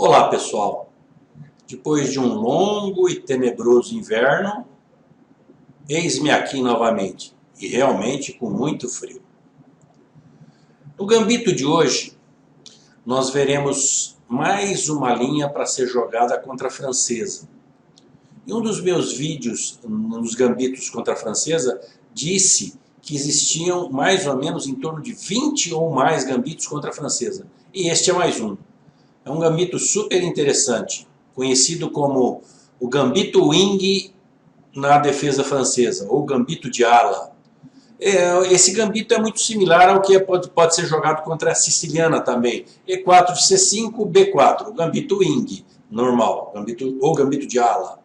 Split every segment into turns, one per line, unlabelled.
Olá pessoal, depois de um longo e tenebroso inverno, eis-me aqui novamente, e realmente com muito frio. No gambito de hoje, nós veremos mais uma linha para ser jogada contra a francesa. Em um dos meus vídeos nos gambitos contra a francesa, disse que existiam mais ou menos em torno de 20 ou mais gambitos contra a francesa, e este é mais um. É um gambito super interessante, conhecido como o gambito wing na defesa francesa, ou gambito de ala. Esse gambito é muito similar ao que pode ser jogado contra a siciliana também. E4 de C5, B4, o gambito wing normal, ou gambito de ala.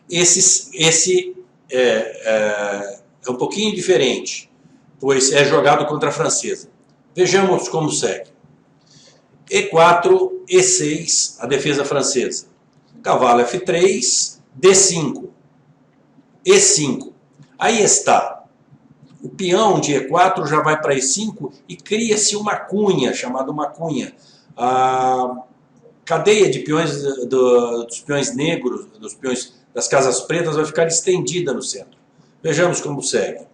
Esse é um pouquinho diferente, pois é jogado contra a francesa. Vejamos como segue. E4, E6, a defesa francesa. Cavalo F3, D5, E5. Aí está. O peão de E4 já vai para E5 e cria-se uma cunha, chamada uma cunha. A cadeia de peões dos peões negros, dos peões das casas pretas, vai ficar estendida no centro. Vejamos como segue.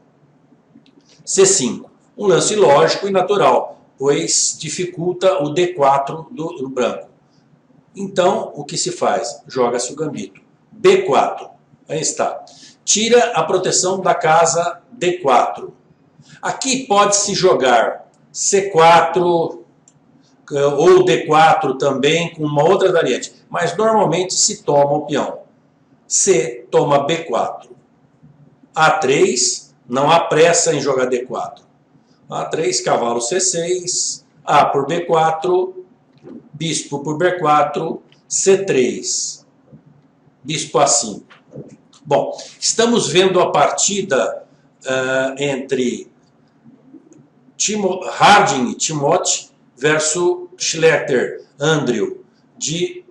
C5, um lance lógico e natural, pois dificulta o D4 do branco. Então, o que se faz? Joga-se o gambito. B4, aí está. Tira a proteção da casa D4. Aqui pode-se jogar C4 ou D4 também, com uma outra variante, mas normalmente se toma o peão. C toma B4. A3, não há pressa em jogar D4. A3, cavalo C6, A por B4, bispo por B4, C3, bispo A5. Bom, estamos vendo a partida entre Harding Timothy versus Schlechter Andrew, de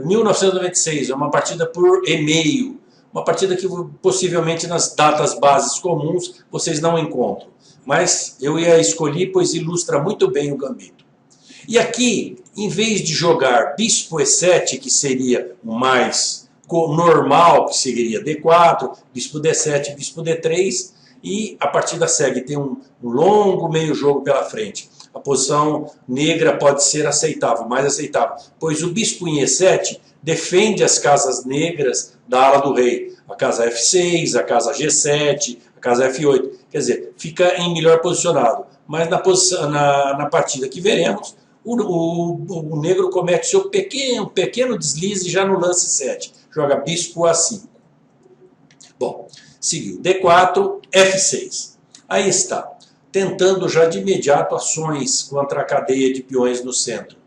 1996. É uma partida por e-mail, uma partida que possivelmente nas datas bases comuns vocês não encontram. Mas eu escolhi, pois ilustra muito bem o gambito. E aqui, em vez de jogar bispo E7, que seria o mais normal, que seria D4, bispo D7, bispo D3, e a partida segue, tem um longo meio jogo pela frente. A posição negra pode ser aceitável, mais aceitável, pois o bispo em E7 defende as casas negras da ala do rei. A casa F6, a casa G7, a casa F8, quer dizer, fica em melhor posicionado. Mas na partida que veremos, o negro comete seu pequeno deslize já no lance 7. Joga bispo A5. Bom, seguiu D4, F6. Aí está, tentando já de imediato ações contra a cadeia de peões no centro.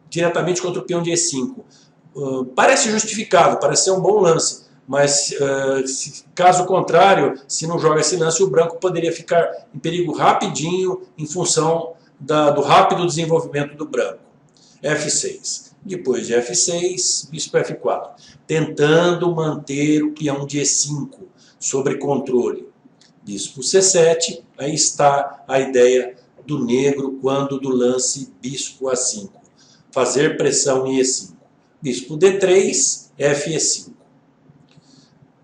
Diretamente contra o peão de E5. Parece justificado, parece ser um bom lance, mas caso contrário, se não joga esse lance, o branco poderia ficar em perigo rapidinho em função do rápido desenvolvimento do branco. F6. Depois de F6, bispo F4, tentando manter o peão de E5 sobre controle. Bispo C7, aí está a ideia do negro quando do lance bispo A5. Fazer pressão em E5. Bispo D3, F5.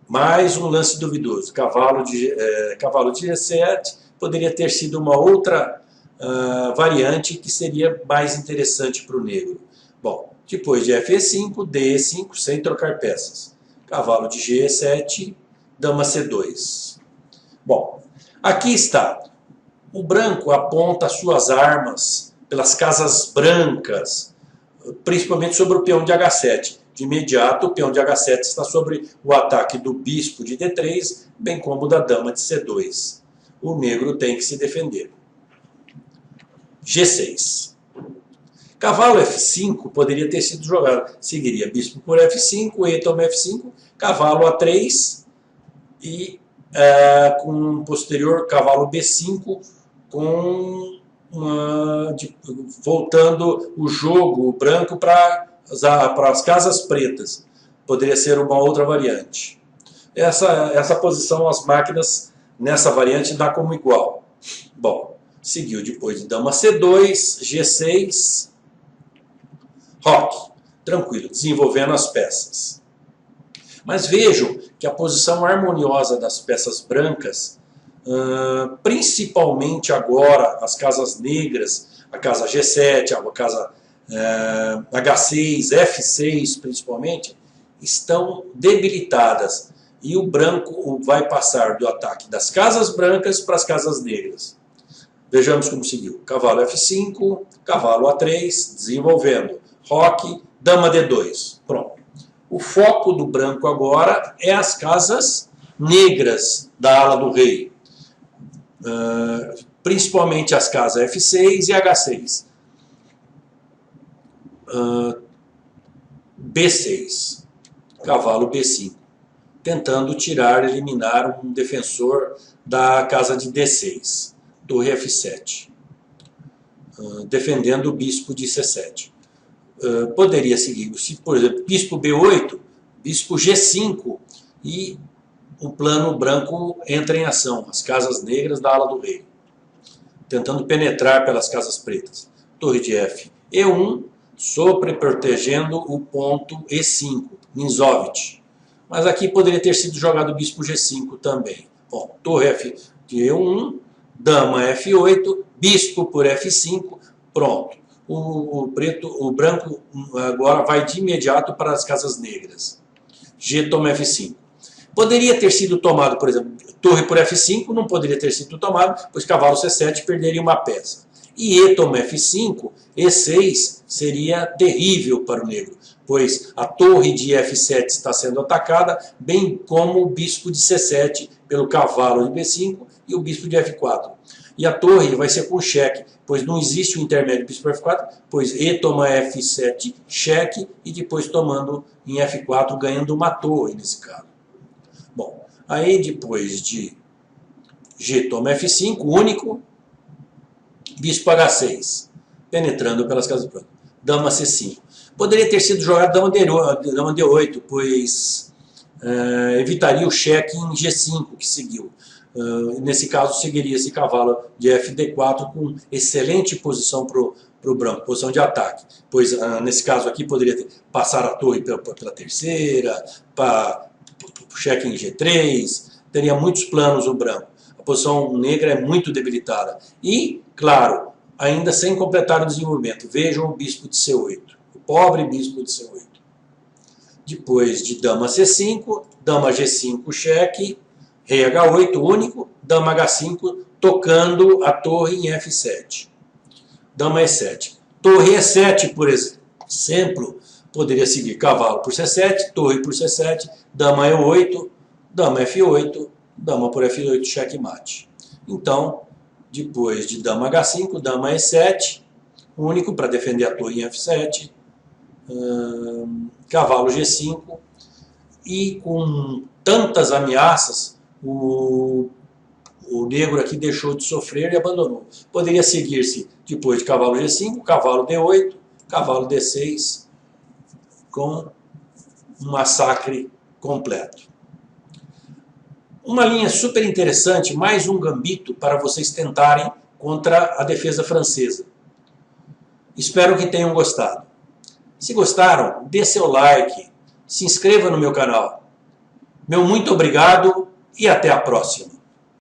Mais um lance duvidoso. Cavalo de G7 poderia ter sido uma outra variante que seria mais interessante para o negro. Bom, depois de F5, D5, sem trocar peças. Cavalo de G7, dama C2. Bom, aqui está. O branco aponta suas armas pelas casas brancas, principalmente sobre o peão de H7. De imediato, o peão de H7 está sobre o ataque do bispo de D3, bem como da dama de C2. O negro tem que se defender. G6. Cavalo F5 poderia ter sido jogado. Seguiria bispo por F5, E toma F5, cavalo A3 e com um posterior cavalo B5 com voltando o jogo branco para as casas pretas. Poderia ser uma outra variante. Essa posição as máquinas nessa variante dá como igual. Bom, Seguiu depois de dama C2, G6, roque. Tranquilo, desenvolvendo as peças. Mas vejam que a posição harmoniosa das peças brancas, principalmente agora as casas negras, a casa G7, a casa H6, F6 principalmente, estão debilitadas. E o branco vai passar do ataque das casas brancas para as casas negras. Vejamos como seguiu. Cavalo F5, cavalo A3, desenvolvendo. Roque, dama D2. Pronto. O foco do branco agora é as casas negras da ala do rei. Principalmente as casas F6 e H6. B6. Cavalo B5. Tentando eliminar um defensor da casa de D6. Torre F7. Defendendo o bispo de C7. Poderia seguir, por exemplo, bispo B8, bispo G5 e o plano branco entra em ação, as casas negras da ala do rei, tentando penetrar pelas casas pretas. Torre de F, E1, sobreprotegendo o ponto E5, Ninzovich. Mas aqui poderia ter sido jogado bispo G5 também. Bom, torre F de E1, dama F8, bispo por F5, pronto. O branco agora vai de imediato para as casas negras. G toma F5. Poderia ter sido tomado, por exemplo, torre por F5, não poderia ter sido tomado, pois cavalo C7 perderia uma peça. E E toma F5, E6 seria terrível para o negro, pois a torre de F7 está sendo atacada, bem como o bispo de C7 pelo cavalo de B5 e o bispo de F4. E a torre vai ser com cheque, pois não existe o intermédio bispo F4, pois E toma F7, cheque, e depois tomando em F4, ganhando uma torre nesse caso. Bom, aí depois de G toma F5, único, bispo H6, penetrando pelas casas brancas. Dama C5. Poderia ter sido jogado dama D8, pois evitaria o cheque em G5 que seguiu. Nesse caso, seguiria esse cavalo de FD4 com excelente posição para o branco, posição de ataque. Pois, nesse caso aqui, poderia passar a torre pela terceira, para cheque em G3, teria muitos planos o branco. A posição negra é muito debilitada. E, claro, ainda sem completar o desenvolvimento, vejam o bispo de C8, o pobre bispo de C8. Depois de dama C5, dama G5, cheque, rei H8, único, dama H5, tocando a torre em F7. Dama E7. Torre E7, por exemplo, poderia seguir cavalo por C7, torre por C7, dama E8, dama F8, dama por F8, checkmate. Então, depois de dama H5, dama E7, único para defender a torre em F7, cavalo G5, e com tantas ameaças, o negro aqui deixou de sofrer e abandonou. Poderia seguir-se depois de cavalo G5, cavalo D8, cavalo D6, com um massacre completo. Uma linha super interessante, mais um gambito para vocês tentarem contra a defesa francesa. Espero que tenham gostado. Se gostaram, dê seu like, se inscreva no meu canal. Meu muito obrigado e até a próxima.